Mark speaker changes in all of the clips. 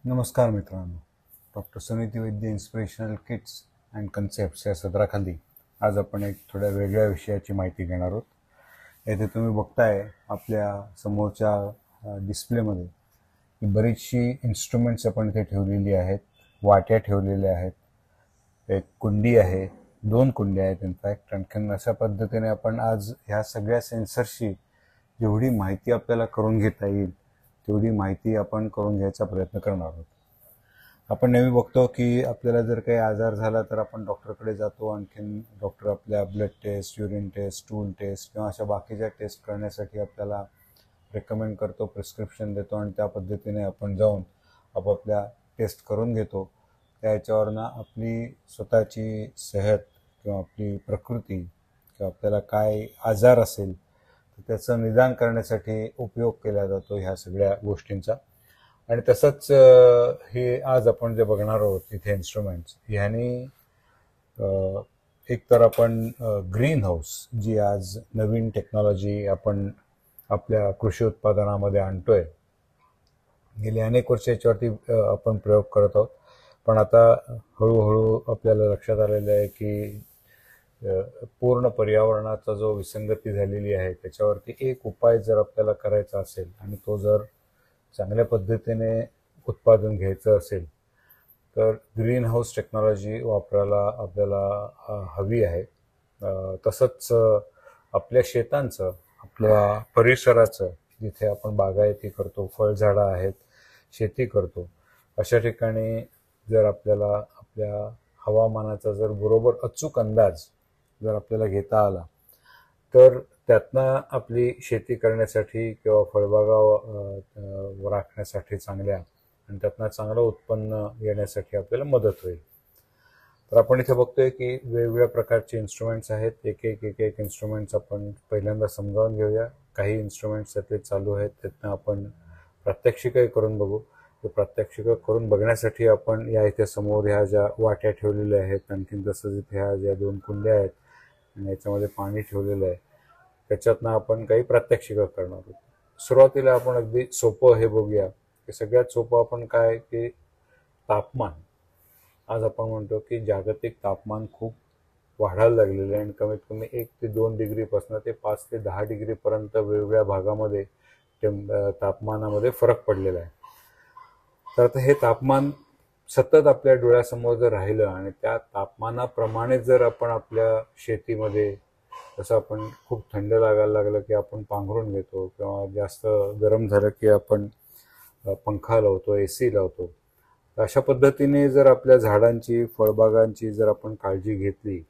Speaker 1: नमस्कार मित्रांनो. Doctor Suniti Vaidya inspirational kits and concepts या सदराखाली आज आपण एक थोड्या वेगळ्या विषयाची माहिती घेणार आहोत. येथे तुम्ही बघताय आपल्या समोरच्या डिस्प्लेमध्ये की बरीचशी इन्स्ट्रुमेंट्स आपण इथे ठेवलेली आहेत, वाट्या ठेवलेल्या आहेत, एक कुंडी आहे, 2 कुंड्या आहेत इनफॅक्ट. आणखीन अशा पद्धतीने आपण आज ह्या सगळ्या सेन्सरशी जेवढी माहिती आपल्याला करून घेता येईल तेवढी माहिती आपण करून घ्यायचा प्रयत्न करणार आहोत. आपण नेहमी बघतो की आपल्याला जर काही आजार झाला तर आपण डॉक्टरकडे जातो. आणखीन डॉक्टर आपल्या blood test, urine test, stool test किंवा अशा बाकीच्या टेस्ट करण्यासाठी आपल्याला रेकमेंड करतो, प्रिस्क्रिप्शन देतो आणि त्या पद्धतीने आपण जाऊन आपापल्या टेस्ट करून घेतो. त्या ह्याच्यावरनं आपली स्वतःची सेहत किंवा आपली प्रकृती किंवा आपल्याला काय आजार असेल तर त्याचं निदान करण्यासाठी उपयोग केला जातो ह्या सगळ्या गोष्टींचा. आणि तसंच हे आज आपण जे बघणार आहोत इथे इन्स्ट्रुमेंट्स ह्यानी एक तर आपण ग्रीन हाऊस जी आज नवीन टेक्नॉलॉजी आपण आपल्या कृषी उत्पादनामध्ये आणतोय, गेली अनेक वर्ष याच्यावरती आपण प्रयोग करत आहोत. पण आता हळूहळू आपल्याला लक्षात आलेलं आहे की पूर्ण पर्यावरणाचा जो विसंगती झालेली आहे त्याच्यावरती एक उपाय जर आपल्याला करायचा असेल आणि तो जर चांगल्या पद्धतीने उत्पादन घ्यायचं असेल तर ग्रीन हाऊस टेक्नॉलॉजी वापरायला आपल्याला हवी आहे. तसंच आपल्या शेतांचं, आपल्या परिसराचं, जिथे आपण बागायती करतो, फळझाडं आहेत, शेती करतो, अशा ठिकाणी जर आपल्याला आपल्या हवामानाचा जर बरोबर अचूक अंदाज जर आपल्याला घेता आला तर त्यातनं आपली शेती करण्यासाठी किंवा फळबागा राखण्यासाठी चांगल्या आणि त्यातनं चांगलं उत्पन्न येण्यासाठी आपल्याला मदत होईल. तर आपण इथे बघतोय की वेगवेगळ्या प्रकारचे इन्स्ट्रुमेंट्स आहेत. एक एक इन्स्ट्रुमेंट्स आपण पहिल्यांदा समजावून घेऊया. काही इन्स्ट्रुमेंट्स त्यातले चालू आहेत, त्यातनं आपण प्रात्यक्षिकही करून बघू. प्रात्यक्षिक करून बघण्यासाठी आपण या इथे समोर ह्या ज्या वाट्या ठेवलेल्या आहेत, आणखीन तसंच इथे ह्या ज्या 2 कुंड्या आहेत आणि याच्यामध्ये पाणी ठेवलेलं आहे, त्याच्यातनं आपण काही प्रात्यक्षिक करणार आहोत. सुरुवातीला आपण अगदी सोपं हे बघूया की सगळ्यात सोपं आपण काय की तापमान. आज आपण म्हणतो की जागतिक तापमान खूप वाढायला लागलेलं आहे आणि कमीत कमी 1 ते 2 डिग्रीपासून ते 5 ते 10 डिग्रीपर्यंत वेगवेगळ्या भागामध्ये तापमानामध्ये फरक पडलेला आहे. तर आता हे तापमान सतत आपल्या डोळ्यासमोर जर राहिलं आणि त्या तापमानाप्रमाणे जर आपण आपल्या शेतीमध्ये, जसं आपण खूप थंड लागायला लागलं की आपण पांघरून घेतो किंवा जास्त गरम झालं की आपण पंखा लावतो, AC लावतो, तर अशा पद्धतीने जर आपल्या झाडांची, फळबागांची जर आपण काळजी घेतली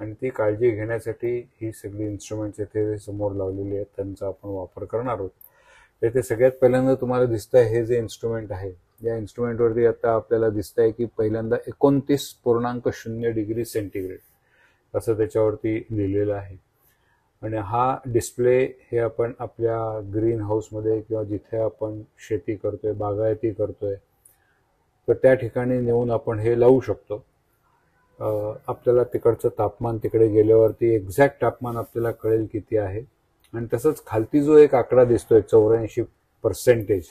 Speaker 1: आणि ती काळजी घेण्यासाठी ही सगळी इन्स्ट्रुमेंट्स येथे समोर लावलेली आहेत त्यांचा आपण वापर करणार आहोत. तर ते सगळ्यात पहिल्यांदा तुम्हाला दिसतंय हे जे इन्स्ट्रुमेंट आहे, या इन्स्ट्रुमेंटवरती आता आपल्याला दिसतंय की पहिल्यांदा 29.0 डिग्री सेंटीग्रेड असं त्याच्यावरती लिहिलेलं आहे. आणि हा डिस्प्ले हे आपण आपल्या ग्रीन हाऊसमध्ये किंवा जिथे आपण शेती करतोय, बागायती करतोय, तर त्या ठिकाणी नेऊन आपण हे लावू शकतो. आपल्याला तिकडचं तापमान तिकडे गेल्यावरती एक्झॅक्ट तापमान आपल्याला कळेल किती आहे. आणि तसंच खालती जो एक आकडा दिसतोय 84%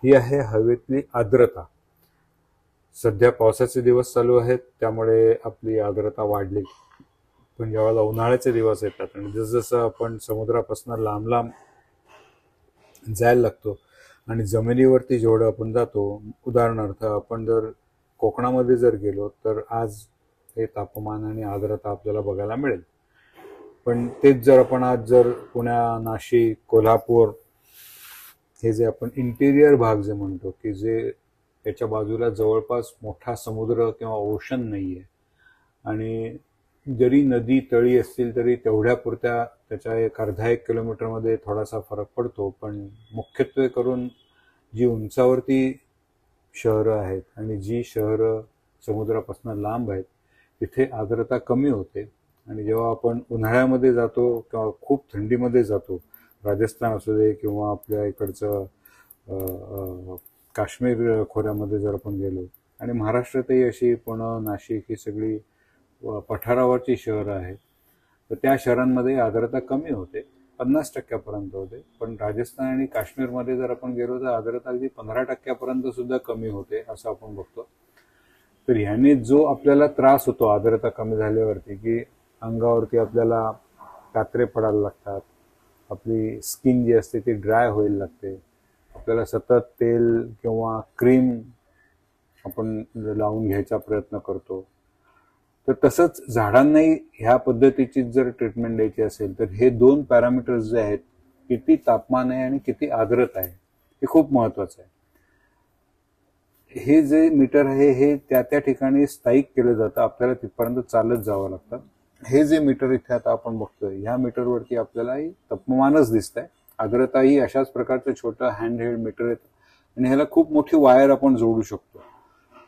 Speaker 1: ही आहे हवेतली आर्द्रता. सध्या पावसाचे दिवस चालू आहेत त्यामुळे आपली आर्द्रता वाढली, पण जेव्हा उन्हाळ्याचे दिवस येतात आणि जसजसं आपण समुद्रापासून लांब लांब जायला लागतो आणि जमिनीवरती जेवढं आपण जातो, उदाहरणार्थ आपण जर कोकणामध्ये जर गेलो तर आज हे तापमान आणि आर्द्रता आपल्याला बघायला मिळेल. पण तेच जर आपण आज जर पुण्या, नाशिक, कोल्हापूर हे जे आपण इंटिरियर भाग जे म्हणतो की जे त्याच्या बाजूला जवळपास मोठा समुद्र किंवा ओशन नाहीये आणि जरी नदी तळी असतील तरी तेवढ्या पुरत्या त्याच्या अर्धा 1 किलोमीटरमध्ये थोडासा फरक पडतो. पण मुख्यत्वे करून जी उंचावरती शहरं आहेत आणि जी शहरं समुद्रापासून लांब आहेत तिथे आर्द्रता कमी होते. आणि जेव्हा आपण उन्हाळ्यामध्ये जातो किंवा खूप थंडीमध्ये जातो, राजस्थान असू दे किंवा आपल्या इकडचं काश्मीर खोऱ्यामध्ये जर आपण गेलो आणि महाराष्ट्रातही अशी पुणे, नाशिक ही सगळी पठारावरची शहरं आहेत, तर त्या शहरांमध्ये आर्द्रता कमी होते. 50% होते, पण राजस्थान आणि काश्मीरमध्ये जर आपण गेलो तर आर्द्रता अगदी 15% सुद्धा कमी होते असं आपण बघतो. तर ह्याने जो आपल्याला त्रास होतो आर्द्रता कमी झाल्यावरती, की अंगावरती आपल्याला कात्रे पडायला लागतात, आपली स्किन जी असते ती ड्राय व्हायला लागते, आपल्याला सतत तेल किंवा क्रीम आपण लावून घ्यायचा प्रयत्न करतो. तर तसंच झाडांनाही ह्या पद्धतीची जर ट्रीटमेंट द्यायची असेल तर हे 2 पॅरामीटर्स जे आहेत, किती तापमान आहे आणि किती आर्द्रता आहे, हे खूप महत्वाचं आहे. हे जे मीटर आहे हे त्या त्या ठिकाणी स्थायिक केलं जातं, आपल्याला तिथपर्यंत चालत जावं लागतं. हे जे मीटर इथे आता आपण बघतोय, ह्या मीटरवरती आपल्यालाही तापमानच दिसतंय, आर्द्रताही अशाच प्रकारचं छोटं हँडहेल्ड मीटर येतं आणि ह्याला खूप मोठी वायर आपण जोडू शकतो.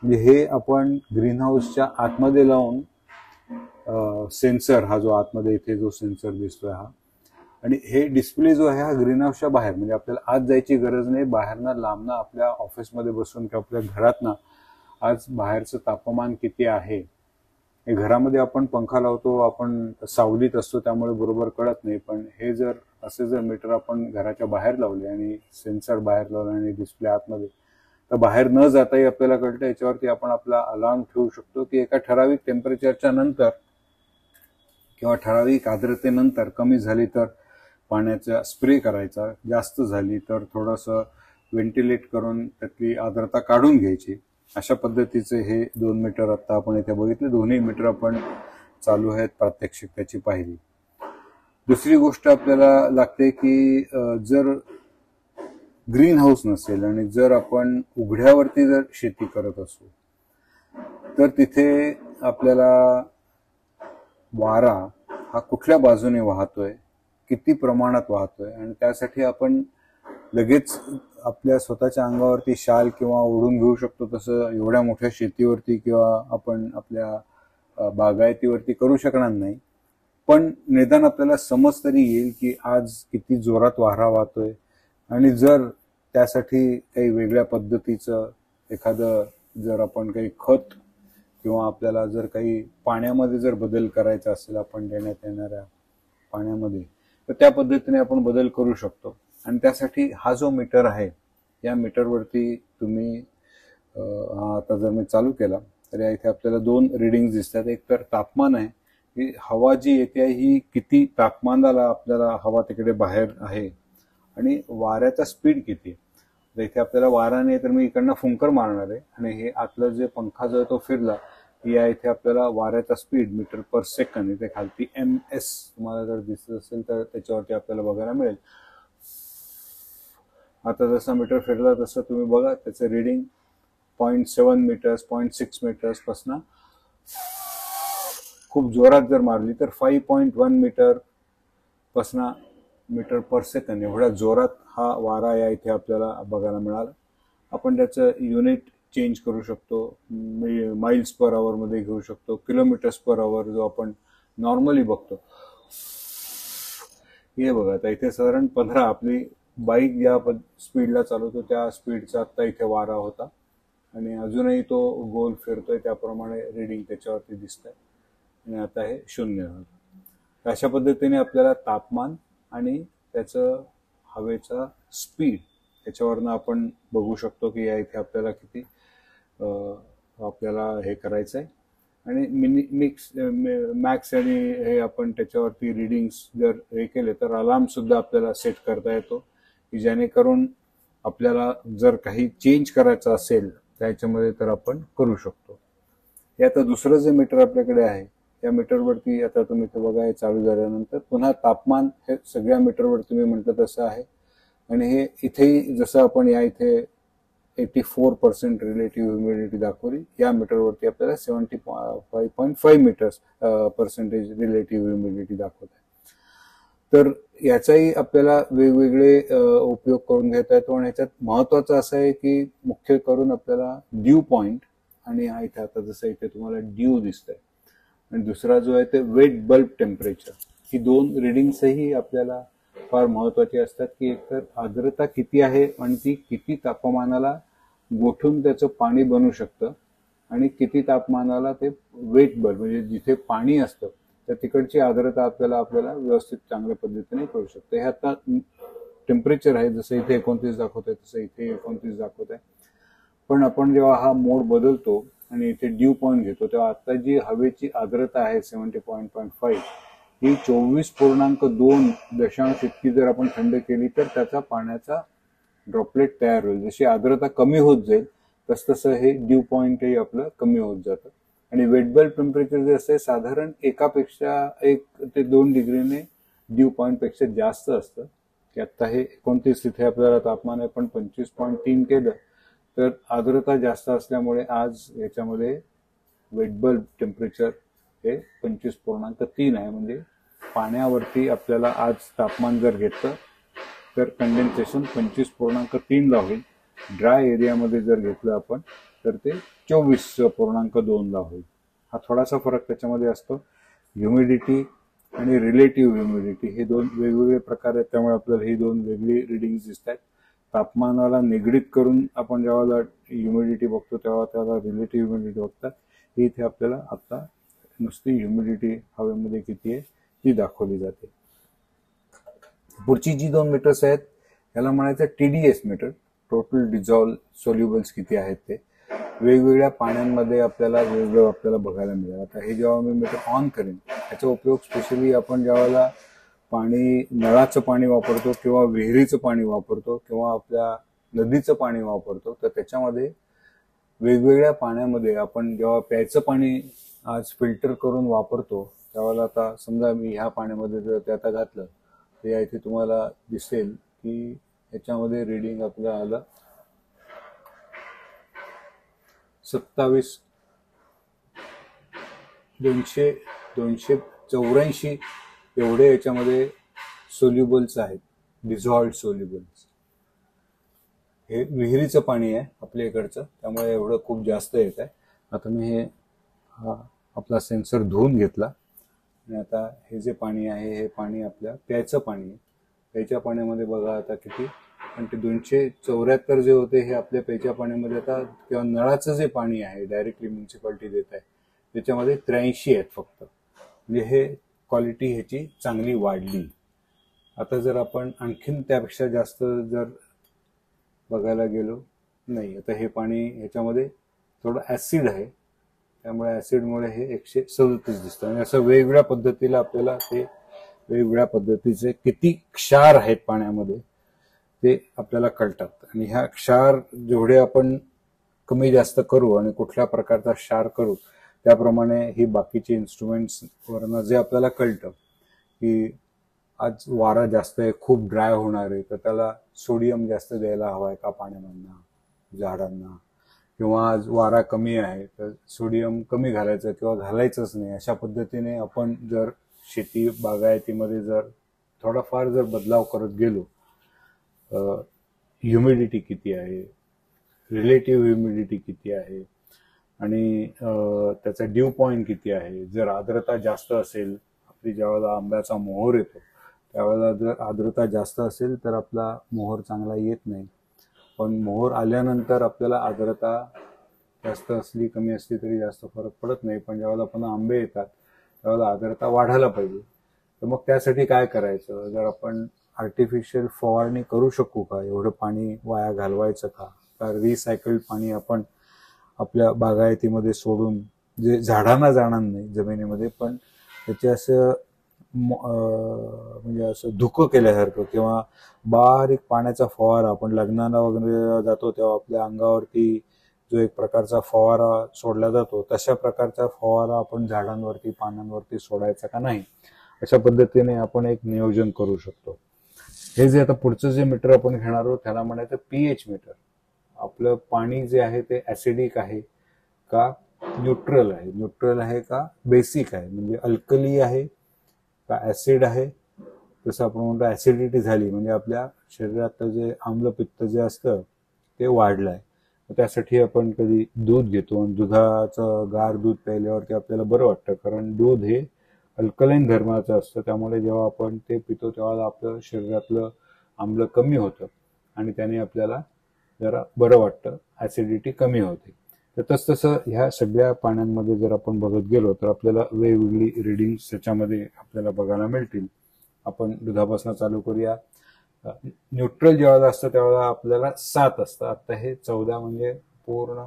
Speaker 1: म्हणजे हे आपण ग्रीन हाऊसच्या आतमध्ये लावून सेन्सर, हा जो आतमध्ये इथे जो सेन्सर दिसतोय हा, आणि हे डिस्प्ले जो आहे हा ग्रीन हाऊसच्या बाहेर, म्हणजे आपल्याला आत जायची गरज नाही, बाहेरनं लांबनं आपल्या ऑफिसमध्ये बसून किंवा आपल्या घरातनं आज बाहेरचं तापमान किती आहे, हे घरामध्ये आपण पंखा लावतो, आपण सावलीत असतो त्यामुळे बरोबर कळत नाही, पण हे जर असे जर मीटर आपण घराच्या बाहेर लावले आणि सेन्सर बाहेर लावले आणि डिस्प्ले आतमध्ये, तर बाहेर न जाताही आपल्याला कळतं. याच्यावरती आपण आपला अलार्म ठेवू शकतो की एका ठराविक टेम्परेचरच्या नंतर किंवा ठराविक आर्द्रतेनंतर कमी झाली तर पाण्याचा स्प्रे करायचा, जास्त झाली तर थोडंसं व्हेंटिलेट करून त्यातली आर्द्रता काढून घ्यायची. अशा पद्धतीचे हे 2 मीटर आता आपण इथे बघितले, दोन्ही मीटर आपण चालू आहेत, प्रात्यक्षिक त्याची पाहिली. दुसरी गोष्ट आपल्याला लागते की जर ग्रीन हाऊस नसेल आणि जर आपण उघड्यावरती जर शेती करत असू तर तिथे आपल्याला वारा हा कुठल्या बाजूने वाहतोय, किती प्रमाणात वाहतोय, आणि त्यासाठी आपण लगेच आपल्या स्वतःच्या अंगावरती शाल किंवा ओढून घेऊ शकतो तसं एवढ्या मोठ्या शेतीवरती किंवा आपण आपल्या बागायतीवरती करू शकणार नाही. पण निदान आपल्याला समज तरी येईल की आज किती जोरात वारा वाहतोय, आणि जर त्यासाठी काही वेगळ्या पद्धतीचं एखादं जर आपण काही खत किंवा आपल्याला जर काही पाण्यामध्ये जर बदल करायचा असेल आपण देण्यात येणाऱ्या पाण्यामध्ये, तर त्या पद्धतीने आपण बदल करू शकतो. आणि त्यासाठी हा जो मीटर आहे या मीटरवरती तुम्ही हा आता जर मी चालू केला तर या इथे आपल्याला 2 रिडिंग्स दिसतात. एक तर तापमान आहे की हवा जी येते ही किती तापमानाला आपल्याला हवा तिकडे बाहेर आहे, आणि वाऱ्याचा स्पीड किती. इथे आपल्याला वारा नाही तर मी इकडनं फुंकर मारणार आहे आणि हे आतलं जे पंखा जो आहे तो फिरला की या इथे आपल्याला वाऱ्याचा स्पीड मीटर पर सेकंद, इथे खालती MS तुम्हाला जर दिसत असेल तर त्याच्यावरती आपल्याला बघायला मिळेल. आता जसा मीटर फिरला तसं तुम्ही बघा त्याचं रिडिंग 0.7 मीटर्स 0.6 मीटर्स पासून खूप जोरात जर मारली तर 5.1 मीटर पासून मीटर पर सेकंद एवढ्या जोरात हा वारा या इथे आपल्याला बघायला मिळाला. आपण त्याचं युनिट चेंज करू शकतो, माइल्स पर आवर मध्ये घेऊ शकतो, किलोमीटर्स पर आवर जो आपण नॉर्मली बघतो. हे बघा आता इथे साधारण 15 आपली बाईक ज्या स्पीडला चालवतो त्या स्पीडचा आता इथे वारा होता आणि अजूनही तो गोल फिरतोय त्याप्रमाणे रिडिंग त्याच्यावरती दिसतंय आणि आता हे 0 झालं. अशा पद्धतीने आपल्याला तापमान आणि त्याचं हवेचा स्पीड त्याच्यावरनं आपण बघू शकतो की या इथे आपल्याला किती आपल्याला हे करायचं आहे. आणि मॅक्स आणि हे आपण त्याच्यावरती रिडिंग्स जर हे केले तर अलार्म सुद्धा आपल्याला सेट करता येतो की जेणेकरून आपल्याला जर काही चेंज करायचं असेल त्याच्यामध्ये तर आपण करू शकतो. हे आता दुसरं जे मीटर आपल्याकडे आहे या मीटरवरती आता तुम्ही ते बघा चालू झाल्यानंतर पुन्हा तापमान हे सगळ्या मीटरवरती मी म्हटलं तसं आहे. आणि हे इथेही जसं आपण या इथे 84% रिलेटिव्ह ह्युमिडिटी दाखवली, या मीटरवरती आपल्याला 75.5 मीटर्स पर्सेंटेज रिलेटिव्ह ह्युमिडिटी दाखवत आहे. तर याचाही आपल्याला वेगवेगळे उपयोग करून घेता येतो. आणि याच्यात महत्वाचं असं आहे की मुख्य करून आपल्याला ड्यू पॉइंट आणि हा इथे आता जसं इथे तुम्हाला ड्यू दिसतंय आणि दुसरा जो आहे ते वेट बल्ब टेम्परेचर, ही 2 रिडिंग्सही आपल्याला फार महत्वाची असतात की एकतर आर्द्रता किती आहे आणि ती किती तापमानाला गोठून त्याचं पाणी बनू शकतं आणि किती तापमानाला ते वेट बल्ब म्हणजे जिथे पाणी असतं तर तिकडची आर्द्रता आपल्याला व्यवस्थित चांगल्या पद्धतीने कळू शकते. हे आता टेम्परेचर आहे, जसं इथे 29 दाखवत आहे तसं इथे 29 दाखवत आहे. पण आपण जेव्हा हा मोड बदलतो आणि इथे ड्यू पॉईंट घेतो तेव्हा आता जी हवेची आर्द्रता आहे 70.5 ही 24.2 इतकी जर आपण थंड केली तर त्याचा पाण्याचा ड्रॉपलेट तयार होईल. जशी आर्द्रता कमी होत जाईल तसं हे ड्यू पॉईंटही आपलं कमी होत जातं. आणि वेट बल्ब टेम्परेचर जे असते साधारण 1 ते 2 डिग्रीने ड्यू पॉईंट पेक्षा जास्त असतं. की आता हे 29 इथे आपल्याला तापमान आहे, पण 25.3 केलं तर आर्द्रता जास्त असल्यामुळे आज याच्यामध्ये वेट बल्ब टेम्परेचर हे 25.3 आहे. म्हणजे पाण्यावरती आपल्याला आज तापमान जर घेतलं तर कंडेन्सेशन 25.3 ला होईल. ड्राय एरियामध्ये जर घेतलं आपण तर ते 24.2 ला होईल. हा थोडासा फरक त्याच्यामध्ये असतो. ह्युमिडिटी आणि रिलेटिव्ह ह्युमिडिटी हे दोन वेगवेगळे प्रकार आहेत, त्यामुळे आपल्याला ही दोन वेगळी रिडिंग दिसत आहेत. तापमानाला निगडीत करून आपण जेव्हा ह्युमिडिटी बघतो तेव्हा त्याला रिलेटिव्ह ह्युमिडिटी बघतात. ही इथे आपल्याला आता नुसती ह्युमिडिटी हवेमध्ये किती आहे ती दाखवली जाते. पुढची जी 2 मीटर्स आहेत याला म्हणायचं TDS meter, total dissolve solubles किती आहेत ते. वेगवेगळ्या पाण्यांमध्ये आपल्याला बघायला मिळेल. आता हे जेव्हा मी मीटर ऑन करेन याचा उपयोग स्पेशली आपण जेव्हा पाणी नळाचं पाणी वापरतो किंवा विहिरीचं पाणी वापरतो किंवा आपल्या नदीचं पाणी वापरतो तर त्याच्यामध्ये वेगवेगळ्या पाण्यामध्ये आपण जेव्हा प्यायचं पाणी आज फिल्टर करून वापरतो त्यावेळेला आता समजा मी ह्या पाण्यामध्ये जर ते आता घातलं तर या इथे तुम्हाला दिसेल की याच्यामध्ये रिडिंग आपल्याला आलं 284 एवढे याच्यामध्ये सोल्युबल्स आहेत, डिझॉल्व्ड सोल्युबल्स. हे विहिरीचं पाणी आहे आपल्या इकडचं, त्यामुळे एवढं खूप जास्त येत आहे. आता मी हा आपला सेन्सर धुवून घेतला आणि आता हे जे पाणी आहे हे पाणी आपल्या प्यायचं पाणी आहे. प्यायच्या पाण्यामध्ये बघा आता किती, आणि ते 274 जे होते हे आपल्या प्यायच्या पाण्यामध्ये आता किंवा नळाचं जे पाणी आहे डायरेक्टली म्युन्सिपाल्टी देत आहे त्याच्यामध्ये 83 आहेत फक्त. म्हणजे हे क्वालिटी ह्याची चांगली वाढली. आता जर आपण आणखीन त्यापेक्षा जास्त जर बघायला गेलो, नाही आता हे पाणी ह्याच्यामध्ये थोडं ऍसिड आहे, त्यामुळे ऍसिडमुळे हे 137 दिसतं. आणि असं वेगवेगळ्या पद्धतीला आपल्याला ते वेगवेगळ्या पद्धतीचे किती क्षार आहेत पाण्यामध्ये ते आपल्याला कळतात. आणि ह्या क्षार जेवढे आपण कमी जास्त करू आणि कुठल्या प्रकारचा क्षार करू त्याप्रमाणे ही बाकीचे इन्स्ट्रुमेंट्स वरनं जे आपल्याला कळतं की आज वारा जास्त आहे, खूप ड्राय होणार आहे, तर त्याला सोडियम जास्त द्यायला हवाय का पाण्यामधनं झाडांना, किंवा आज वारा कमी आहे तर सोडियम कमी घालायचं किंवा घालायचंच नाही. अशा पद्धतीने आपण जर शेती बागायतीमध्ये जर थोडाफार जर बदलाव करत गेलो, ह्युमिडिटी किती आहे, रिलेटिव्ह ह्युमिडिटी किती आहे आणि त्याचा ड्यू पॉईंट किती आहे, जर आर्द्रता जास्त असेल, आपली ज्यावेळेला आंब्याचा मोहर येतो त्यावेळेला जर आर्द्रता जास्त असेल तर आपला मोहर चांगला येत नाही. पण मोहर आल्यानंतर आपल्याला आर्द्रता जास्त असली कमी असली तरी जास्त फरक पडत नाही. पण ज्यावेळेला पुन्हा आंबे येतात त्यावेळेला आर्द्रता वाढायला पाहिजे. तर मग त्यासाठी काय करायचं, जर आपण आर्टिफिशियल फवारणी करू शकू का, एवढं पाणी वाया घालवायचं का, तर रिसायकल्ड पाणी आपण आपल्या बागायतीमध्ये सोडून जे झाडांना जाणार नाही जमिनीमध्ये, पण त्याचे असं म्हणजे असं धुकं केल्यासारखं किंवा बारीक पाण्याचा फवारा, आपण लग्नाला वगैरे जातो तेव्हा आपल्या अंगावरती जो एक प्रकारचा फवारा सोडला जातो तशा प्रकारचा फवारा आपण झाडांवरती पानांवरती सोडायचा का नाही, अशा पद्धतीने आपण एक नियोजन करू शकतो. हे जे आता पुढचं जे मीटर आपण घेणार आहोत त्याला म्हणायचं पीएच मीटर. आपलं पाणी जे आहे ते ऍसिडिक आहे का न्यूट्रल आहे, न्यूट्रल आहे का बेसिक आहे, म्हणजे अल्कली आहे का ऍसिड आहे. जसं आपण म्हणतो ऍसिडिटी झाली म्हणजे आपल्या शरीरात जे आम्लपित्त जे असतं ते वाढलं आहे. त्यासाठी आपण कधी दूध घेतो आणि दुधाचं गार दूध प्यायल्यावरती आपल्याला बरं वाटतं, कारण दूध हे अल्कलाईन धर्माचं असतं. त्यामुळे जेव्हा आपण ते पितो तेव्हा आपलं शरीरातलं आम्ल कमी होतं आणि त्याने आपल्याला जरा बरं वाटतं, ऍसिडिटी कमी होते. तर तसं ह्या सगळ्या पाण्यांमध्ये जर आपण बघत गेलो तर आपल्याला वेगवेगळी रिडिंग्स त्याच्यामध्ये आपल्याला बघायला मिळतील. आपण दुधापासून चालू करूया. न्यूट्रल जेव्हा असतं तेव्हा आपल्याला 7 असतं. आता हे 14 म्हणजे पूर्ण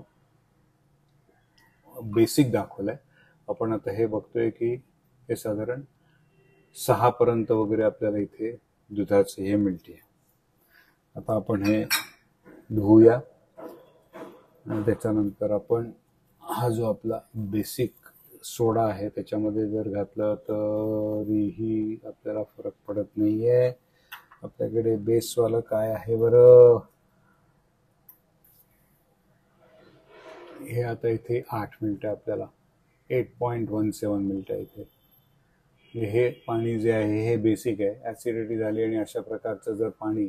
Speaker 1: बेसिक दाखवलंय. आपण आता हे बघतोय की हे साधारण 6 पर्यंत वगैरे आपल्याला इथे दुधाचे हे मिळते. आता आपण हे धुवूया आणि त्याच्यानंतर आपण हा जो आपला बेसिक सोडा आहे त्याच्यामध्ये जर घातलं तरीही आपल्याला फरक पडत नाहीये. आपल्याकडे बेसवालं काय आहे बरं, हे आता इथे 8 मिनिटं आपल्याला 8.17 मिनिटं इथे. हे पाणी जे आहे हे बेसिक आहे. ऍसिडिटी झाली आणि अशा प्रकारचं जर पाणी,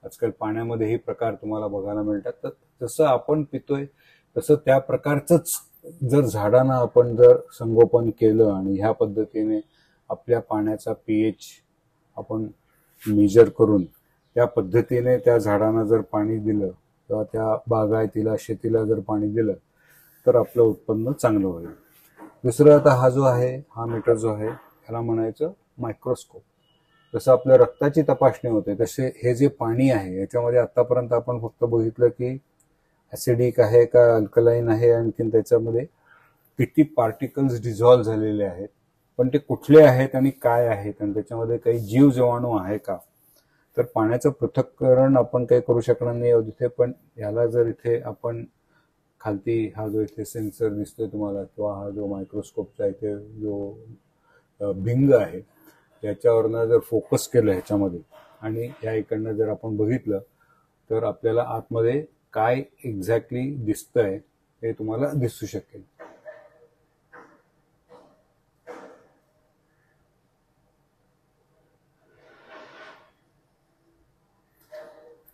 Speaker 1: आजकाल पाण्यामध्येही प्रकार तुम्हाला बघायला मिळतात, तर जसं आपण पितोय तसं त्या प्रकारचंच जर झाडांना आपण जर संगोपन केलं आणि ह्या पद्धतीने आपल्या पाण्याचा पीएच आपण मेजर करून त्या पद्धतीने त्या झाडांना जर पाणी दिलं किंवा त्या बागायतीला शेतीला जर पाणी दिलं तर आपलं उत्पन्न चांगलं होईल. दुसरं, आता हा जो आहे हा मीटर जो आहे ह्याला म्हणायचं मायक्रोस्कोप. जसं आपल्या रक्ताची तपासणी होते तसे हे जे पाणी आहे याच्यामध्ये आतापर्यंत आपण फक्त बघितलं की ऍसिडिक आहे का अल्कलाईन आहे, आणखीन त्याच्यामध्ये किती पार्टिकल्स डिझॉल्व्ह झालेले आहेत, पण ते कुठले आहेत आणि काय आहेत आणि त्याच्यामध्ये काही जीव जीवाणू आहे का. तर पाण्याचं पृथक्करण आपण काही करू शकणार नाही तिथे, पण याला जर इथे आपण खालती हा जो इथे सेन्सर दिसतोय तुम्हाला किंवा हा जो मायक्रोस्कोपचा इथे जो भिंग आहे याच्यावरनं जर फोकस केलं ह्याच्यामध्ये आणि या इकडनं जर आपण बघितलं तर आपल्याला आतमध्ये काय एक्झॅक्टली दिसतंय हे तुम्हाला दिसू शकेल.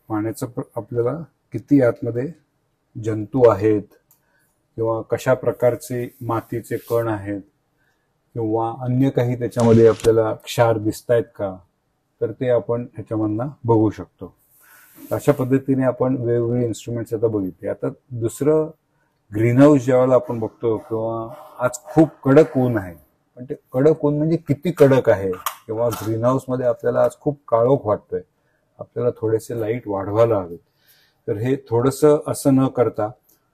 Speaker 1: पाण्याचं आपल्याला किती आतमध्ये जंतू आहेत किंवा कशा प्रकारचे मातीचे कण आहेत किंवा अन्य काही त्याच्यामध्ये आपल्याला क्षार दिसत आहेत का, तर ते आपण ह्याच्यामधनं बघू शकतो. अशा पद्धतीने आपण वेगवेगळे इन्स्ट्रुमेंट्स आता बघितले. आता दुसरं, ग्रीन हाऊस ज्यावेळेला आपण बघतो किंवा आज खूप कडक ऊन आहे, पण ते कडक ऊन म्हणजे किती कडक आहे किंवा ग्रीन हाऊस मध्ये आपल्याला आज खूप काळोख वाटतोय, आपल्याला थोडेसे लाईट वाढवायला हवेत. तर हे थोडंसं असं न करता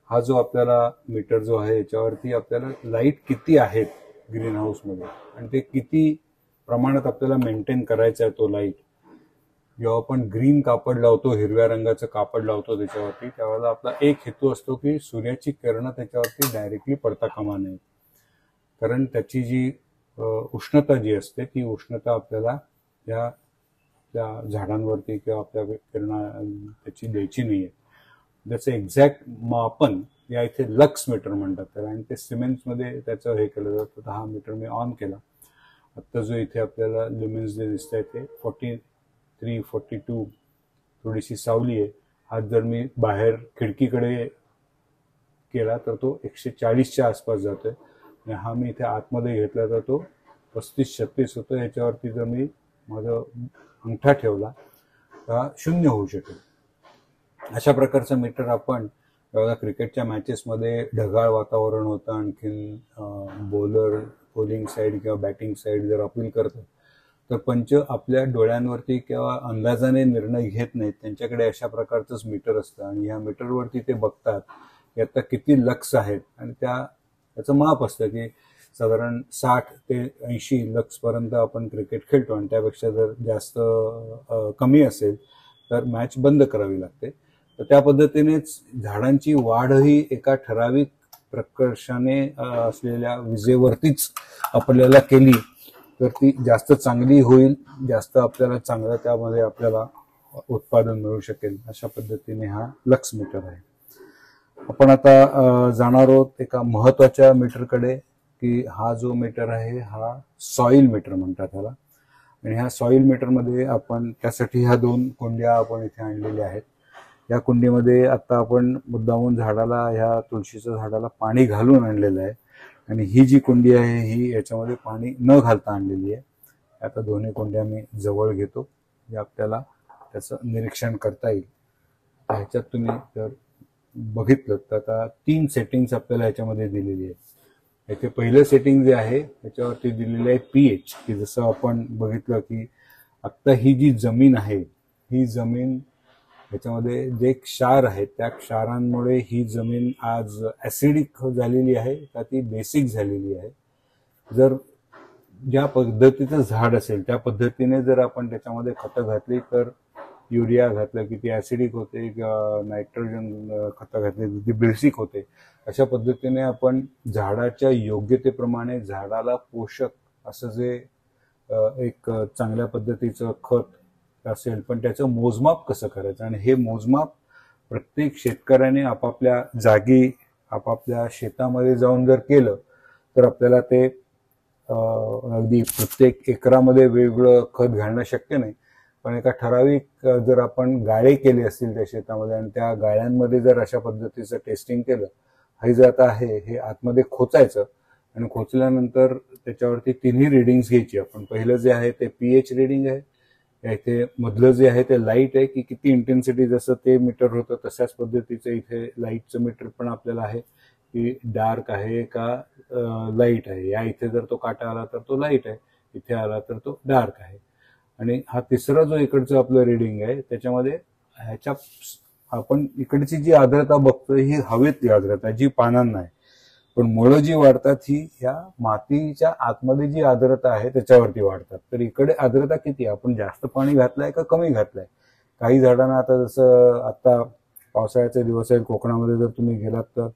Speaker 1: हा जो आपल्याला मीटर जो आहे याच्यावरती आपल्याला लाईट किती आहेत ग्रीन हाऊसमध्ये आणि ते किती प्रमाणात आपल्याला मेंटेन करायचा आहे तो लाईट. जेव्हा आपण ग्रीन कापड लावतो, हिरव्या रंगाचं कापड लावतो त्याच्यावरती, त्यावेळेला आपला एक हेतू असतो की सूर्याची किरणं त्याच्यावरती डायरेक्टली पडता कामा नये, कारण त्याची जी उष्णता जी असते ती उष्णता आपल्याला त्या झाडांवरती किंवा आपल्या किरणा त्याची द्यायची नाहीये. त्याचं एक्झॅक्ट मापन या इथे लक्स मीटर म्हणतात त्याला, आणि ते सिमेंट्समध्ये त्याचं हे केलं जातं. तर हा मीटर मी ऑन केला. आता जो इथे आपल्याला ल्युमेन्स जे दिसत आहे ते 43, 42, थोडीशी सावली आहे. हा जर मी बाहेर खिडकीकडे केला तर तो 140च्या आसपास जातोय आणि हा मी इथे आतमध्ये घेतला तर तो 35-36 होतो. याच्यावरती जर मी माझा अंगठा ठेवला तर 0 होऊ शकेल. अशा प्रकारचं मीटर आपण बघा क्रिकेटच्या मॅचेसमध्ये ढगाळ वातावरण होतं, आणखीन बॉलिंग साईड किंवा बॅटिंग साईड जर अपील करतात तर पंच आपल्या डोळ्यांवरती किंवा अंदाजाने निर्णय घेत नाहीत, त्यांच्याकडे अशा प्रकारचंच मीटर असतं आणि ह्या मीटरवरती ते बघतात की आता किती लक्स आहेत आणि त्याचं माप असतं की साधारण 60 ते 80 लक्स पर्यंत आपण क्रिकेट खेळतो आणि त्यापेक्षा जर जास्त कमी असेल तर मॅच बंद करावी लागते. तर त्या पद्धतीनेच झाडांची वाढही एका ठराविक प्रकर्षाने असलेल्या विजेवरतीच आपल्याला केली तर ती जास्त चांगली होईल, जास्त आपल्याला चांगलं त्यामध्ये आपल्याला उत्पादन मिळू शकेल. अशा पद्धतीने हा लक्स मीटर आहे. आपण आता जाणार आहोत एका महत्वाच्या मीटरकडे की हा जो मीटर आहे हा सॉइल मीटर म्हणतात ह्याला. आणि ह्या सॉइल मीटरमध्ये आपण त्यासाठी ह्या 2 कुंड्या आपण इथे आणलेल्या आहेत. या कुंडीमध्ये आता आपण मुद्दामून झाडाला, ह्या तुळशीच्या झाडाला पाणी घालून आणलेलं आहे आणि ही जी कुंडी आहे ही याच्यामध्ये पाणी न घालता आणलेली आहे. आता दोन्ही कुंड्या मी जवळ घेतो जे आपल्याला त्याचं निरीक्षण करता येईल. ह्याच्यात तुम्ही जर बघितलं तर आता 3 सेटिंग्स आपल्याला याच्यामध्ये दिलेली आहे. याचे पहिलं सेटिंग जे आहे त्याच्यावरती दिलेलं आहे पीएच, की जसं आपण बघितलं की आता ही जी जमीन आहे ही जमीन याच्यामध्ये जे क्षार आहेत त्या क्षारांमुळे ही जमीन आज ऍसिडिक झालेली आहे का ती बेसिक झालेली आहे. जर ज्या पद्धतीचं झाड असेल त्या पद्धतीने जर आपण त्याच्यामध्ये खतं घातली तर युरिया घातलं की ती ऍसिडिक होते, नायट्रोजन खतं घातली तर ती बेसिक होते. अशा पद्धतीने आपण झाडाच्या योग्यतेप्रमाणे झाडाला पोषक असं जे एक चांगल्या पद्धतीचं खत असेल, पण त्याचं मोजमाप कसं करायचं आणि हे मोजमाप प्रत्येक शेतकऱ्याने आपापल्या जागी आपापल्या शेतामध्ये जाऊन जर केलं तर आपल्याला ते अगदी प्रत्येक एकरामध्ये वेगवेगळं खत घालणं शक्य नाही, पण एका ठराविक जर आपण गाळे केले असतील त्या शेतामध्ये आणि त्या गाळ्यांमध्ये जर अशा पद्धतीचं टेस्टिंग केलं, हे जे आता आहे हे आतमध्ये खोचायचं आणि खोचल्यानंतर त्याच्यावरती तिन्ही रिडिंग्स घ्यायची आपण. पहिलं जे आहे ते पीएच रिडिंग आहे, इथे मधलं जे आहे ते लाईट आहे की किती इंटेन्सिटी, जसं ते मीटर होतं तशाच पद्धतीचं इथे लाईटचं मीटर पण आपल्याला आहे की डार्क आहे का लाईट आहे. या इथे जर तो काटा आला तर तो लाईट आहे, इथे आला तर तो डार्क आहे. आणि हा तिसरा जो इकडचं आपलं रिडिंग आहे त्याच्यामध्ये ह्याच्या आपण इकडची जी आर्द्रता बघतोय ही हवेतली आर्द्रता जी पानांना आहे, पण मुळं जी वाढतात ही ह्या मातीच्या आतमध्ये जी आर्द्रता आहे त्याच्यावरती वाढतात. तर इकडे आर्द्रता किती, आपण जास्त पाणी घातलंय का कमी घातलंय. काही झाडांना आता जसं आता पावसाळ्याचे दिवस आहेत कोकणामध्ये जर तुम्ही गेलात तर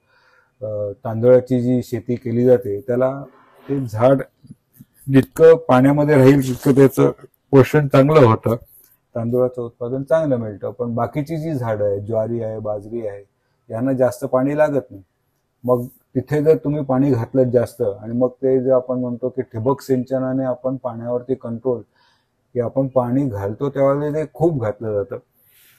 Speaker 1: तांदळाची जी शेती केली जाते त्याला ते झाड जितकं पाण्यामध्ये राहील तितकं त्याचं पोषण चांगलं होतं, तांदूळाचं उत्पादन चांगलं मिळतं. पण बाकीची जी झाडं आहेत, ज्वारी आहे, बाजरी आहे, यांना जास्त पाणी लागत नाही. मग तिथे जर तुम्ही पाणी घातलं जास्त आणि मग ते जे आपण म्हणतो की ठिबक सिंचनाने आपण पाण्यावरती कंट्रोल, की आपण पाणी घालतो त्यावेळेला ते खूप घातलं जातं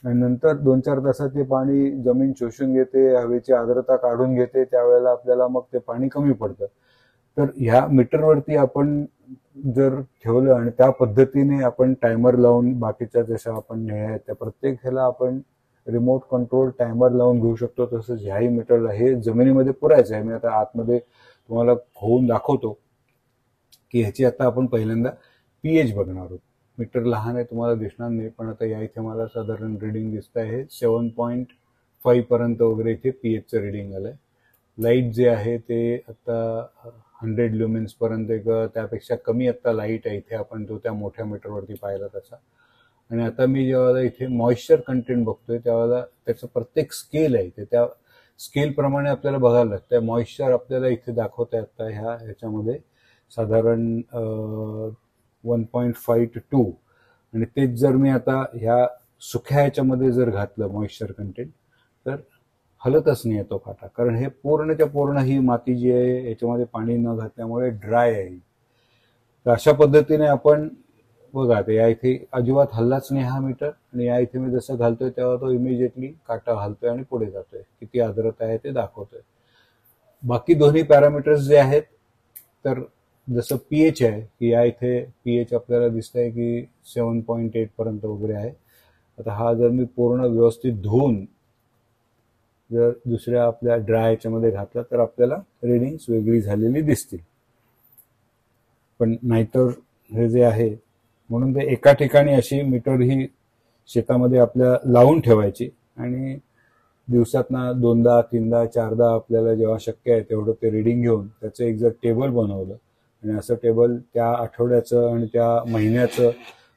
Speaker 1: आणि नंतर 2-4 तासात ते पाणी जमीन शोषून घेते, हवेची आर्द्रता काढून घेते, त्यावेळेला आपल्याला मग ते पाणी कमी पडतं. तर ह्या मीटरवरती आपण जर ठेवलं आणि त्या पद्धतीने आपण टायमर लावून बाकीच्या जशा आपण हे आहेत त्या प्रत्येक ह्याला आपण रिमोट कंट्रोल टायमर लावून घेऊ शकतो. तसंच ह्याही मीटरला हे जमिनीमध्ये पुरायचं आहे. मी आता आतमध्ये तुम्हाला होऊन दाखवतो की ह्याची आता आपण पहिल्यांदा पीएच बघणार आहोत. मीटर लहान आहे तुम्हाला दिसणार नाही, पण आता या इथे मला साधारण रिडिंग दिसत आहे 7.5 पर्यंत वगैरे इथे पीएचचं रिडिंग आलंय. लाईट जे आहे ते आता 100 ल्युमेन्स पर्यंत, त्यापेक्षा कमी आता लाईट आहे इथे आपण तो त्या मोठ्या मीटरवरती पाहिला तसा. आणि आता मी जेव्हा इथे मॉइश्चर कंटेंट बघतोय त्यावेळेला त्याचं प्रत्येक स्केल आहे ते त्या स्केल प्रमाणे आपल्याला बघायला लागतं. मॉइश्चर आपल्याला इथे दाखवत आहे आता ह्याच्यामध्ये साधारण 1.5 to 2, आणि तेच जर मी आता ह्या सुख्या ह्याच्यामध्ये जर घातलं मॉइश्चर कंटेंट तर हलतच नाही तो काटा, कारण हे पूर्णच्या पूर्ण ही माती जी आहे याच्यामध्ये पाणी न घातल्यामुळे ड्राय आहे. तर अशा पद्धतीने आपण बघा ते या इथे अजिबात हल्लाच नाही हा मीटर, आणि या इथे मी जसं घालतोय तेव्हा तो इमिजिएटली काटा हलतोय आणि पुढे जातोय, किती आर्द्रता आहे ते दाखवतोय. बाकी दोन्ही पॅरामीटर्स जे आहेत तर जसं पीएच आहे की या इथे पीएच आपल्याला दिसतंय की 7.8 पर्यंत वगैरे आहे. आता हा जर मी पूर्ण व्यवस्थित धुवून जर दुसऱ्या आपल्या ड्राय याच्यामध्ये घातला तर आपल्याला रिडिंग्स वेगळी झालेली दिसतील. पण नाहीतर हे जे आहे म्हणून ते एका ठिकाणी अशी मीटर ही शेतामध्ये आपल्या लावून ठेवायची आणि दिवसातना 2दा 3दा 4दा आपल्याला जेव्हा शक्य आहे तेवढं ते रिडिंग घेऊन त्याचं एक जर टेबल बनवलं आणि असं टेबल त्या आठवड्याचं आणि त्या महिन्याचं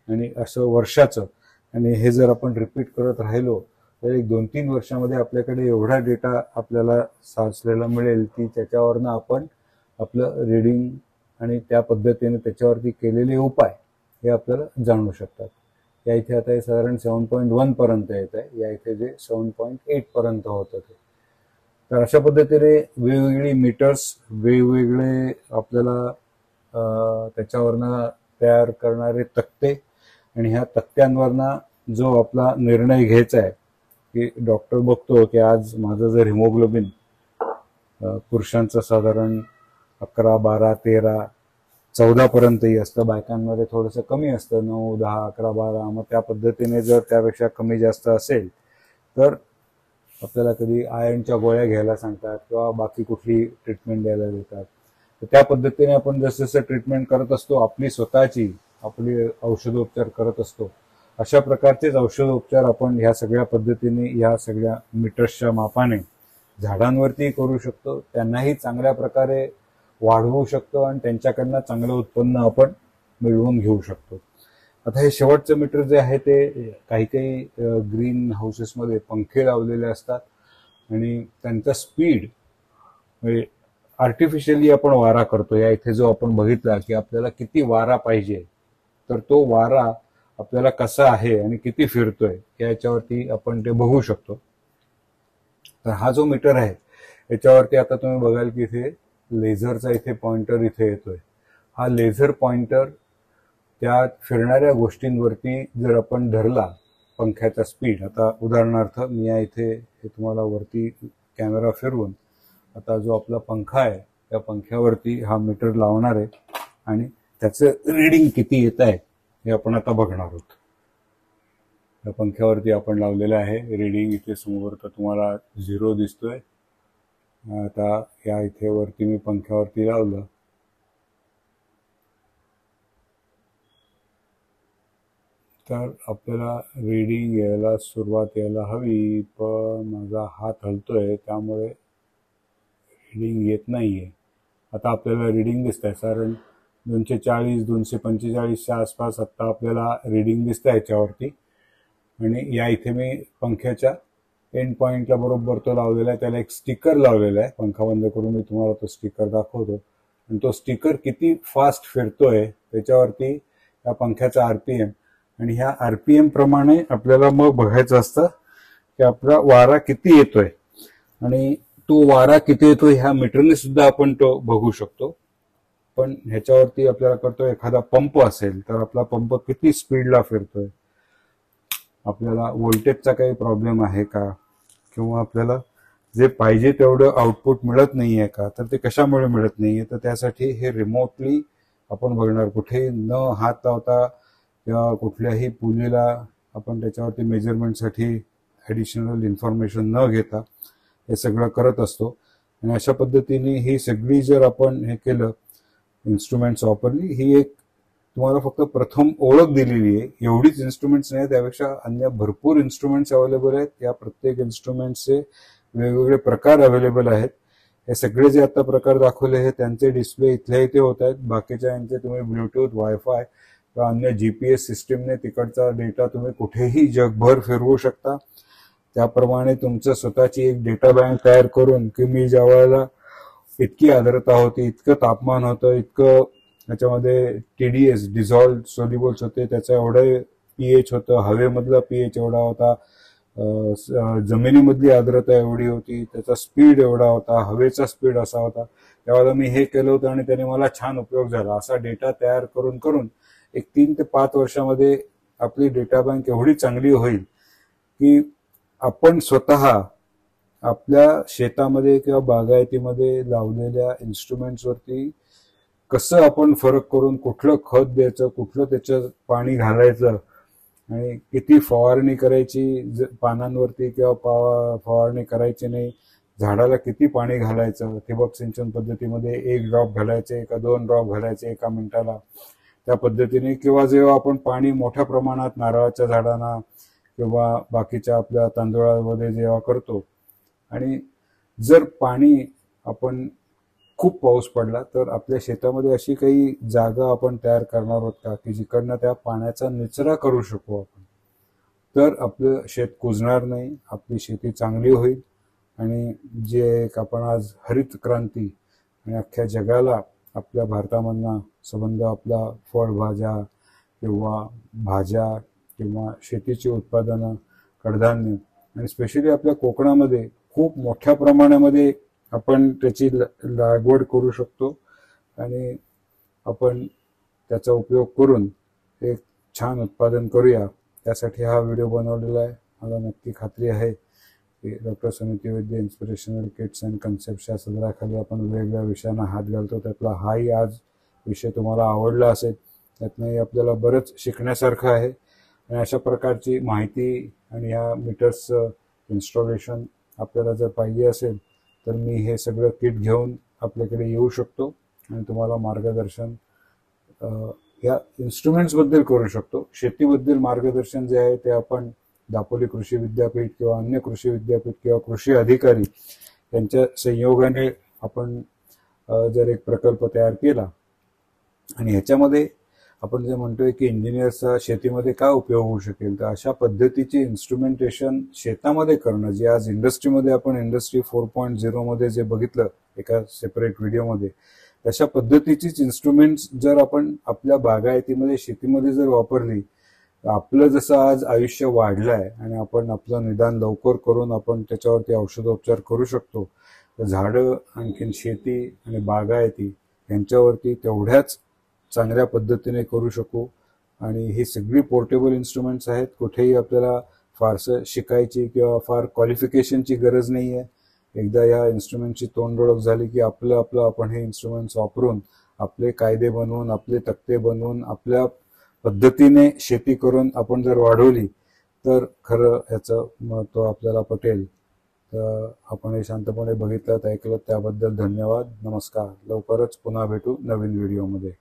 Speaker 1: आणि असं वर्षाचं, आणि हे जर आपण रिपीट करत राहिलो तर एक 2-3 वर्षामध्ये आपल्याकडे एवढा डेटा आपल्याला साचलेला मिळेल की त्याच्यावरनं आपण आपलं रिडिंग आणि त्या पद्धतीने त्याच्यावरती केलेले उपाय हे आपल्याला जाणू शकतात. या इथे आता हे साधारण 7.1 पर्यंत येत आहे, या इथे जे 7.8 पर्यंत होतं ते. तर अशा पद्धतीने वेगवेगळी मीटर्स वेगवेगळे आपल्याला त्याच्यावरनं तयार करणारे तक्ते, आणि ह्या तक्त्यांवरनं जो आपला निर्णय घ्यायचा आहे की डॉक्टर बघतो की आज माझं जर हिमोग्लोबिन पुरुषांचं साधारण 11, 12, 13, 14 पर्यंतही असतं, बायकांमध्ये थोडंसं कमी असतं 9, 10, 11, 12. मग त्या पद्धतीने जर त्यापेक्षा कमी जास्त असेल तर आपल्याला कधी आयर्नच्या गोळ्या घ्यायला सांगतात किंवा बाकी कुठली ट्रीटमेंट द्यायला देतात. तर त्या पद्धतीने आपण जसं ट्रीटमेंट करत असतो, आपली स्वतःची आपली औषधोपचार करत असतो, अशा प्रकारचेच औषधोपचार आपण ह्या सगळ्या पद्धतीने ह्या सगळ्या मीटर्सच्या मापाने झाडांवरती करू शकतो. त्यांनाही चांगल्या प्रकारे वाढवू शकतो आणि त्यांच्याकडनं चांगलं उत्पन्न आपण मिळवून घेऊ शकतो. आता हे शेवटचं मीटर जे आहे ते काही काही ग्रीन हाऊसेसमध्ये पंखे लावलेले असतात आणि त्यांचा स्पीड म्हणजे आर्टिफिशियली आपण वारा करतो. या इथे जो आपण बघितला की आपल्याला किती वारा पाहिजे, तर तो वारा आपल्याला कसा आहे आणि किती फिरतोय याच्यावरती आपण ते बघू शकतो. तर हा जो मीटर आहे याच्यावरती आता तुम्ही बघाल की इथे लेझरचा इथे पॉइंटर इथे येतोय. हा लेझर पॉइंटर त्या फिरणाऱ्या गोष्टींवरती जर आपण धरला पंख्याचा स्पीड, आता उदाहरणार्थ मी या इथे हे तुम्हाला वरती कॅमेरा फिरवून आता जो आपला पंखा आहे त्या पंख्यावरती हा मीटर लावणार आहे आणि त्याचं रीडिंग किती येत आहे हे आपण आता बघणार आहोत. या पंख्यावरती आपण लावलेलं आहे. रीडिंग इथे समोर तर तुम्हाला 0 दिसतोय. आता या इथे वरती मी पंख्यावरती लावलं तर आपल्याला रीडिंग यायला सुरुवात यायला हवी, पण माझा हात हलतोय त्यामुळे रीडिंग येत नाहीये. आता आपल्याला रीडिंग दिसत आहे साधारण 240 245च्या आसपास आता आपल्याला रीडिंग दिसत आहे याच्यावरती. आणि या इथे मी पंख्याच्या एंड पॉइंटला बरोबर तो लावलेला आहे. त्याला एक स्टिकर लावलेला आहे. पंखा बंद करून मी तुम्हाला तो स्टिकर दाखवतो. आणि तो स्टिकर किती फास्ट फिरतोय त्याच्यावरती या पंख्याचा आरपीएम आणि ह्या आरपीएम प्रमाणे आपल्याला मग बघायचं असतं की आपला वारा किती येतोय. आणि तो वारा किती येतोय ह्या मीटरने सुद्धा आपण तो बघू शकतो. पण ह्याच्यावरती आपल्याला कळतो एखादा पंप असेल तर आपला पंप किती स्पीडला फिरतोय, आपल्याला व्होल्टेजचा काही प्रॉब्लेम आहे का, किंवा आपल्याला जे पाहिजे तेवढं आउटपुट मिळत नाहीये का, तर ते कशामुळे मिळत नाहीये. तर त्यासाठी हे रिमोटली आपण बघणार. कुठेही न हात लावता किंवा कुठल्याही पुलीला आपण त्याच्यावरती मेजरमेंटसाठी ॲडिशनल इन्फॉर्मेशन न घेता हे सगळं करत असतो. आणि अशा पद्धतीने ही सगळी जर आपण हे केलं, इन्स्ट्रुमेंट्स वापरली, ही एक तुम्हाला फक्त प्रथम ओळख दिलेली आहे. एवढीच इन्स्ट्रुमेंट्स नाही, त्यापेक्षा अन्य भरपूर इन्स्ट्रुमेंट्स अवेलेबल आहेत. या प्रत्येक इन्स्ट्रुमेंट्सचे वेगवेगळे प्रकार अवेलेबल आहेत. हे सगळे जे आता प्रकार दाखवले आहेत त्यांचे डिस्प्ले इथल्या इथे होत आहेत. बाकीच्या यांचे तुम्ही ब्लूटूथ, वायफाय किंवा अन्य GPS सिस्टीमने तिकडचा डेटा तुम्ही कुठेही जगभर फिरवू शकता. त्याप्रमाणे तुमचं स्वतःची एक डेटा बँक तयार करून की मी ज्या वेळेला इतकी आर्द्रता होती, इतकं तापमान होतं, इतकं त्याच्यामध्ये TDS डिझॉल्व्ड सोल्युबल्स होते, त्याचं एवढं pH होतं, हवेमधला pH एवढा होता, जमिनीमधली आर्द्रता एवढी होती, त्याचा स्पीड एवढा होता, हवेचा स्पीड असा होता. त्यावेळेला मी हे केलं होतं आणि त्याने मला छान उपयोग झाला. असा डेटा तयार करून करून एक 3 ते 5 वर्षामध्ये आपली डेटा बँक एवढी चांगली होईल की आपण स्वतः आपल्या शेतामध्ये किंवा बागायतीमध्ये लावलेल्या इन्स्ट्रुमेंट्सवरती कसं आपण फरक करून कुठलं खत द्यायचं, कुठलं त्याच्यात पाणी घालायचं आणि किती फवारणी करायची पानांवरती किंवा फवारणी करायची नाही, झाडाला किती पाणी घालायचं, ठिबक सिंचन पद्धतीमध्ये 1 ड्रॉप घालायचे का 2 ड्रॉप घालायचे एका मिनिटाला, त्या पद्धतीने. किंवा जेव्हा आपण पाणी मोठ्या प्रमाणात नारळाच्या झाडांना किंवा बाकीच्या आपल्या तांदूळामध्ये जेव्हा करतो आणि जर पाणी आपण खूप पाऊस पडला तर आपल्या शेतामध्ये अशी काही जागा आपण तयार करणार आहोत का की जिकडनं त्या पाण्याचा निचरा करू शकू आपण, तर आपलं शेत कुजणार नाही, आपली शेती चांगली होईल. आणि जे एक आपण आज हरित क्रांती आणि अख्ख्या जगाला आपल्या भारतामधनं संबंध आपला फळभाज्या किंवा भाज्या किंवा शेतीची उत्पादनं, कडधान्य आणि स्पेशली आपल्या कोकणामध्ये खूप मोठ्या प्रमाणामध्ये आपण त्याची लागवड करू शकतो आणि आपण त्याचा उपयोग करून एक छान उत्पादन करूया. त्यासाठी हा व्हिडिओ बनवलेला आहे. मला नक्की खात्री आहे की doctor Suniti Vaidya inspirational kits and कन्सेप्टच्या सदराखाली आपण वेगवेगळ्या विषयांना हात घालतो. त्यातला हाही आज विषय तुम्हाला आवडला असेल. त्यातनंही आपल्याला बरंच शिकण्यासारखं आहे. आणि अशा प्रकारची माहिती आणि ह्या मीटर्सचं इन्स्टॉलेशन आपल्याला जर पाहिजे असेल तर मी हे सगळं किट घेऊन आपल्याकडे येऊ शकतो आणि तुम्हाला मार्गदर्शन या इन्स्ट्रुमेंट्सबद्दल करू शकतो. शेतीबद्दल मार्गदर्शन जे आहे ते आपण दापोली कृषी विद्यापीठ किंवा अन्य कृषी विद्यापीठ किंवा कृषी अधिकारी यांच्या संयोगाने आपण जर एक प्रकल्प तयार केला आणि ह्याच्यामध्ये आपण जे म्हणतोय की इंजिनियर्सचा शेतीमध्ये काय उपयोग होऊ शकेल, तर अशा पद्धतीचे इन्स्ट्रुमेंटेशन शेतामध्ये करणं, जे आज इंडस्ट्रीमध्ये आपण इंडस्ट्री 4.0 मध्ये जे बघितलं एका सेपरेट व्हिडिओमध्ये, तशा पद्धतीचीच इन्स्ट्रुमेंट्स जर आपण आपल्या बागायतीमध्ये शेतीमध्ये जर वापरली, आपलं जसं आज आयुष्य वाढलंय आणि आपण आपलं निदान लवकर करून आपण त्याच्यावरती औषधोपचार करू शकतो, तर झाडं आणखीन शेती आणि बागायती यांच्यावरती तेवढ्याच चांगल्या पद्धतीने करू शकू. आणि ही सगळी पोर्टेबल इन्स्ट्रुमेंट्स आहेत. कुठेही आपल्याला फारसं शिकायची किंवा फार क्वालिफिकेशनची गरज नाही आहे. एकदा या इन्स्ट्रुमेंटची तोंडओळख झाली की आपलं आपण हे इन्स्ट्रुमेंट्स वापरून आपले कायदे बनवून, आपले तक्ते बनवून, आपल्या पद्धतीने शेती करून आपण जर वाढवली तर खरं याचं महत्त्व आपल्याला पटेल. तर आपण हे शांतपणे बघितलं, ऐकलं त्याबद्दल धन्यवाद. नमस्कार. लवकरच पुन्हा भेटू नवीन व्हिडिओमध्ये.